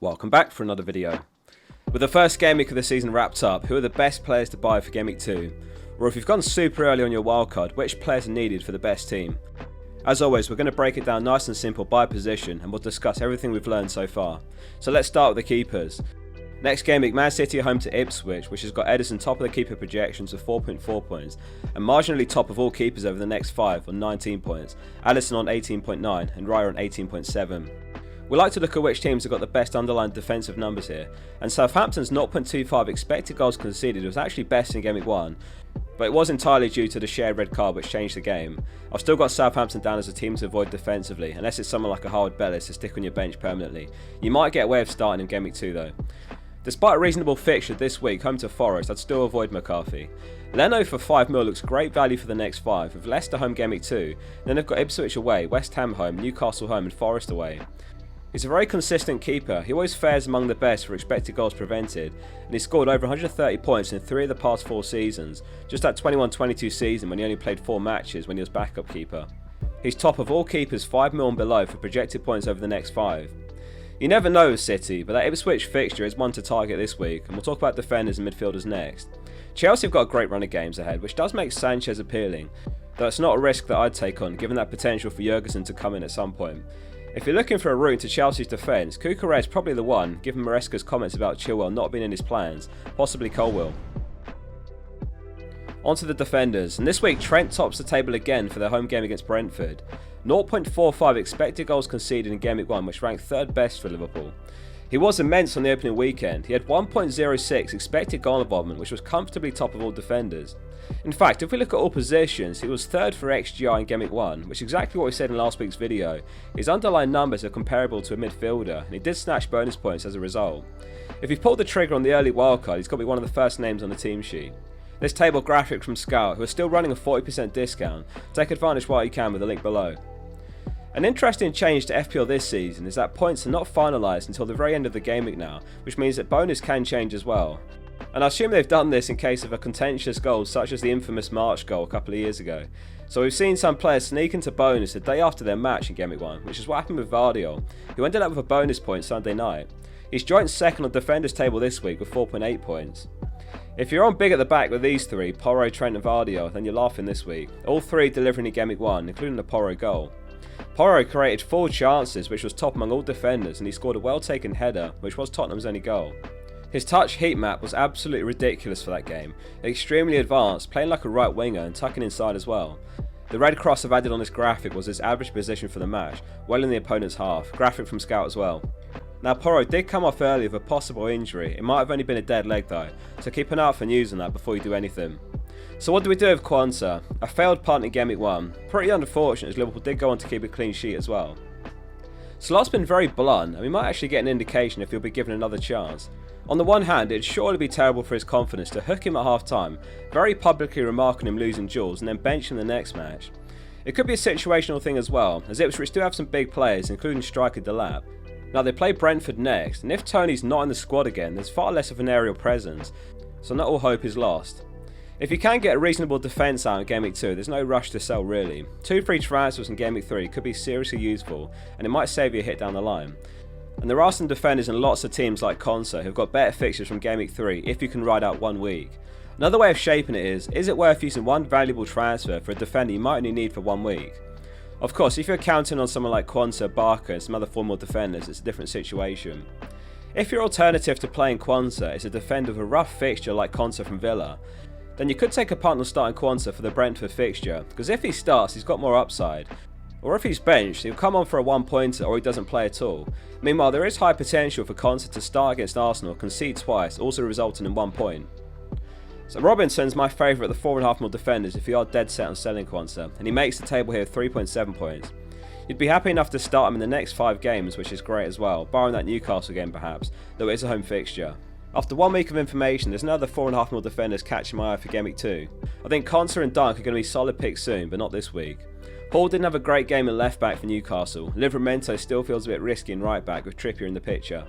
Welcome back for another video. With the first game week of the season wrapped up, who are the best players to buy for game week 2? Or if you've gone super early on your wildcard, which players are needed for the best team? As always, we're going to break it down nice and simple by position and we'll discuss everything we've learned so far. So let's start with the keepers. Next game week, Man City are home to Ipswich, which has got Ederson top of the keeper projections with 4.4 points, and marginally top of all keepers over the next 5 on 19 points, Alisson on 18.9 and Raya on 18.7. We like to look at which teams have got the best underlying defensive numbers here, and Southampton's 0.25 expected goals conceded was actually best in game week 1, but it was entirely due to the shared red card which changed the game. I've still got Southampton down as a team to avoid defensively, unless it's someone like a Howard Bellis to stick on your bench permanently. You might get away with starting in game week 2 though. Despite a reasonable fixture this week, home to Forest, I'd still avoid McCarthy. Leno for 5 mil looks great value for the next 5, with Leicester home game week 2, then they've got Ipswich away, West Ham home, Newcastle home and Forest away. He's a very consistent keeper, he always fares among the best for expected goals prevented, and he scored over 130 points in 3 of the past 4 seasons, just that 21-22 season when he only played 4 matches when he was backup keeper. He's top of all keepers 5 mil and below for projected points over the next 5. You never know with City, but that Ipswich fixture is one to target this week, and we'll talk about defenders and midfielders next. Chelsea have got a great run of games ahead, which does make Sanchez appealing, though it's not a risk that I'd take on, given that potential for Jurgensen to come in at some point. If you're looking for a route into Chelsea's defence, Cucurella is probably the one, given Maresca's comments about Chilwell not being in his plans, possibly Colwill. On to the defenders, and this week Trent tops the table again for their home game against Brentford. 0.45 expected goals conceded in game week 1, which ranked 3rd best for Liverpool. He was immense on the opening weekend. He had 1.06 expected goal involvement, which was comfortably top of all defenders. In fact, if we look at all positions, he was 3rd for XGI in game week 1, which is exactly what we said in last week's video. His underlying numbers are comparable to a midfielder, and he did snatch bonus points as a result. If he pulled the trigger on the early wildcard, he's got to be one of the first names on the team sheet. This table graphic from Scout, who are still running a 40% discount, take advantage while you can with the link below. An interesting change to FPL this season is that points are not finalised until the very end of the game week now, which means that bonus can change as well. And I assume they've done this in case of a contentious goal such as the infamous March goal a couple of years ago. So we've seen some players sneak into bonus the day after their match in game week 1, which is what happened with Vardiol, who ended up with a bonus point Sunday night. He's joint 2nd on defenders table this week with 4.8 points. If you're on big at the back with these 3, Porro, Trent and Vardiol, then you're laughing this week. All 3 delivering in game week 1, including the Porro goal. Porro created 4 chances, which was top among all defenders, and he scored a well taken header, which was Tottenham's only goal. His touch heat map was absolutely ridiculous for that game, extremely advanced, playing like a right winger and tucking inside as well. The red cross I've added on this graphic was his average position for the match, well in the opponent's half, graphic from Scout as well. Now Porro did come off early with a possible injury, it might have only been a dead leg though, so keep an eye out for news on that before you do anything. So what do we do with Quansah? A failed punt in game week 1, pretty unfortunate as Liverpool did go on to keep a clean sheet as well. Slot's been very blunt and we might actually get an indication if he'll be given another chance. On the one hand, it'd surely be terrible for his confidence to hook him at half time, very publicly remarking him losing duels and then bench him the next match. It could be a situational thing as well, as Ipswich do have some big players including striker Delap. Now they play Brentford next, and if Tony's not in the squad again, there's far less of an aerial presence, so not all hope is lost. If you can get a reasonable defence out in game week 2, there's no rush to sell really. 2 free transfers in game week 3 could be seriously useful, and it might save you a hit down the line. And there are some defenders in lots of teams like Quansah who've got better fixtures from game week 3 if you can ride out 1 week. Another way of shaping it is it worth using one valuable transfer for a defender you might only need for 1 week? Of course, if you're counting on someone like Quansah, Barker and some other formal defenders, it's a different situation. If your alternative to playing Quansah is a defender with a rough fixture like Quansah from Villa, then you could take a punt on starting Quansah for the Brentford fixture, because if he starts he's got more upside. Or if he's benched, he'll come on for a 1-pointer or he doesn't play at all. Meanwhile, there is high potential for Quansah to start against Arsenal, concede twice, also resulting in 1 point. So Robinson's my favourite of the 4.5 mil defenders if you are dead set on selling Quansah, and he makes the table here with 3.7 points. You'd be happy enough to start him in the next 5 games, which is great as well, barring that Newcastle game perhaps, though it is a home fixture. After 1 week of information, there's another 4.5 mil defenders catching my eye for game week 2. I think Quansah and Dunk are going to be solid picks soon, but not this week. Hall didn't have a great game in left back for Newcastle. Livramento still feels a bit risky in right back with Trippier in the picture.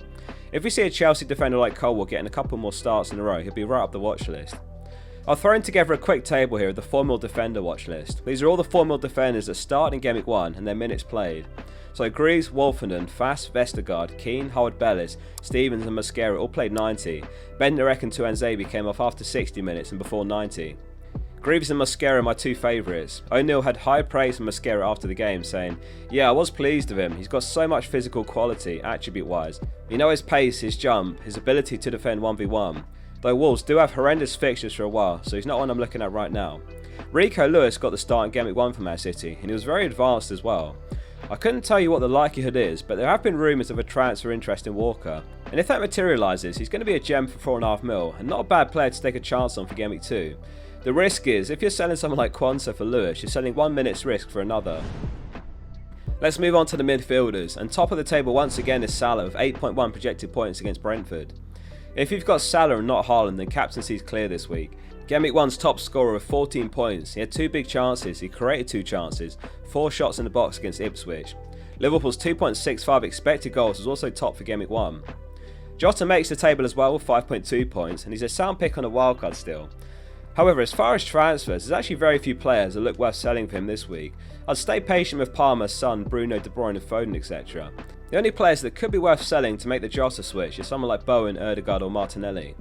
If we see a Chelsea defender like Colwill getting a couple more starts in a row, he'll be right up the watch list. I've thrown together a quick table here of the 4 mil defender watch list. These are all the 4 mil defenders that started in Game Week 1 and their minutes played. So Greaves, Wolfenden, Fast, Vestergaard, Keane, Howard-Bellis, Stevens and Mosquera all played 90. Benderek and Tuanzebe came off after 60 minutes and before 90. Greaves and Mosquera are my two favourites. O'Neill had high praise for Mosquera after the game, saying, "Yeah, I was pleased with him. He's got so much physical quality, attribute-wise. You know his pace, his jump, his ability to defend 1v1. Though Wolves do have horrendous fixtures for a while, so he's not one I'm looking at right now." Rico Lewis got the start in Game Week 1 for Man City, and he was very advanced as well. I couldn't tell you what the likelihood is, but there have been rumours of a transfer interest in Walker, and if that materialises, he's going to be a gem for 4.5 mil, and not a bad player to take a chance on for Game Week 2. The risk is, if you're selling someone like Quansah for Lewis, you're selling 1 minute's risk for another. Let's move on to the midfielders, and top of the table once again is Salah with 8.1 projected points against Brentford. If you've got Salah and not Haaland, then captaincy's clear this week. Game Week 1's top scorer with 14 points. He had 2 big chances, he created 2 chances, 4 shots in the box against Ipswich. Liverpool's 2.65 expected goals was also top for Game Week 1. Jota makes the table as well with 5.2 points, and he's a sound pick on a wildcard still. However, as far as transfers, there's actually very few players that look worth selling for him this week. I'd stay patient with Palmer, Son, Bruno, De Bruyne and Foden, etc. The only players that could be worth selling to make the Jota switch is someone like Bowen, Ødegaard or Martinelli.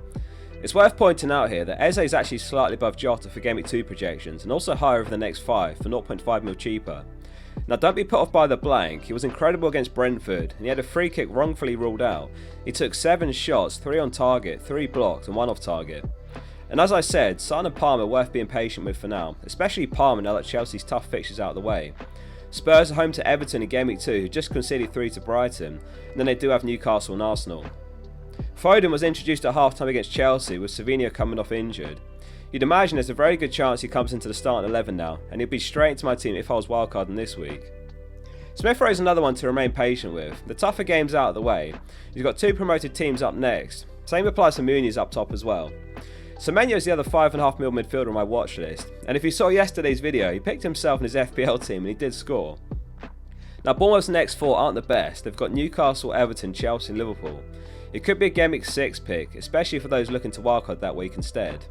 It's worth pointing out here that Eze is actually slightly above Jota for Game Week 2 projections and also higher over the next 5 for 0.5 mil cheaper. Now don't be put off by the blank, he was incredible against Brentford and he had a free kick wrongfully ruled out. He took 7 shots, 3 on target, 3 blocked and 1 off target. And as I said, Son and Palmer are worth being patient with for now, especially Palmer now that Chelsea's tough fixtures out of the way. Spurs are home to Everton in Game Week 2 who just conceded 3 to Brighton, and then they do have Newcastle and Arsenal. Foden was introduced at half time against Chelsea with Savinho coming off injured. You'd imagine there's a very good chance he comes into the starting 11 now, and he'll be straight into my team if I was wildcarding this week. Smith Rowe is another one to remain patient with. The tougher game's out of the way. You've got 2 promoted teams up next. Same applies to Muniz up top as well. Semenyo is the other 5.5 mil midfielder on my watch list, and if you saw yesterday's video, he picked himself in his FPL team and he did score. Now Bournemouth's next 4 aren't the best. They've got Newcastle, Everton, Chelsea and Liverpool. It could be a Game Week 6 pick, especially for those looking to wildcard that week instead.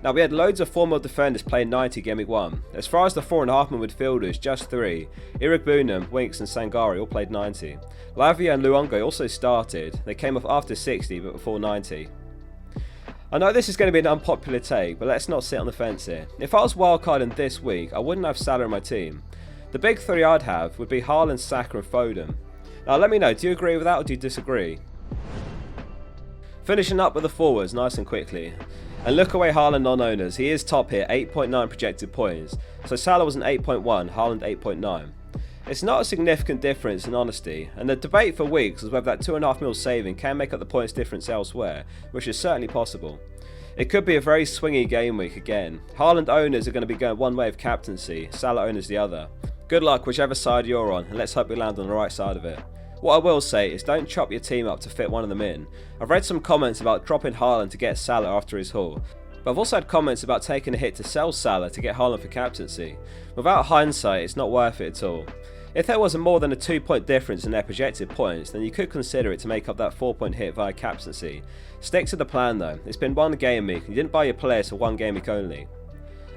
Now we had loads of 4 mil defenders playing 90 Game Week 1. As far as the 4.5 mil midfielders, just 3. Irigbunam, Winks and Sangari all played 90. Lavia and Luongo also started. They came off after 60 but before 90. I know this is going to be an unpopular take, but let's not sit on the fence here. If I was wildcarding this week, I wouldn't have Salah in my team. The big 3 I'd have would be Haaland, Saka and Foden. Now let me know, do you agree with that or do you disagree? Finishing up with the forwards nice and quickly. And look away Haaland non-owners, he is top here, 8.9 projected points. So Salah was an 8.1, Haaland 8.9. It's not a significant difference in honesty, and the debate for weeks was whether that 2.5 mil saving can make up the points difference elsewhere, which is certainly possible. It could be a very swingy game week again. Haaland owners are going to be going one way of captaincy, Salah owners the other. Good luck whichever side you're on, and let's hope we land on the right side of it. What I will say is don't chop your team up to fit one of them in. I've read some comments about dropping Haaland to get Salah after his haul, but I've also had comments about taking a hit to sell Salah to get Haaland for captaincy. Without hindsight, it's not worth it at all. If there was more than a 2-point difference in their projected points, then you could consider it to make up that 4-point hit via captaincy. Stick to the plan though, it's been one game week and you didn't buy your players for one game week only.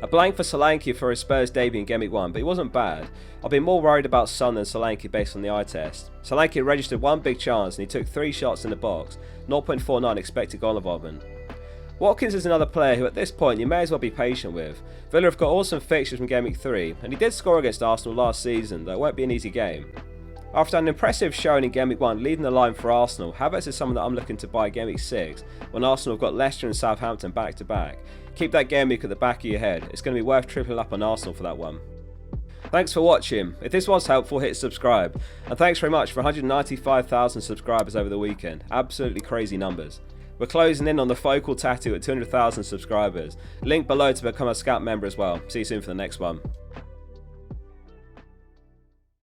A blank for Solanke for his Spurs debut in Game Week 1, but he wasn't bad. I've been more worried about Son than Solanke based on the eye test. Solanke registered 1 big chance and he took 3 shots in the box, 0.49 expected goal involvement. Watkins is another player who at this point you may as well be patient with. Villa have got awesome fixtures from Game Week 3, and he did score against Arsenal last season, though it won't be an easy game. After an impressive showing in Game Week 1 leading the line for Arsenal, Havertz is someone that I'm looking to buy Game Week 6, when Arsenal have got Leicester and Southampton back to back. Keep that game week at the back of your head, it's going to be worth tripling up on Arsenal for that one. Thanks for watching. If this was helpful, hit subscribe. And thanks very much for 195,000 subscribers over the weekend. Absolutely crazy numbers. We're closing in on the focal tattoo at 200,000 subscribers. Link below to become a Scout member as well. See you soon for the next one.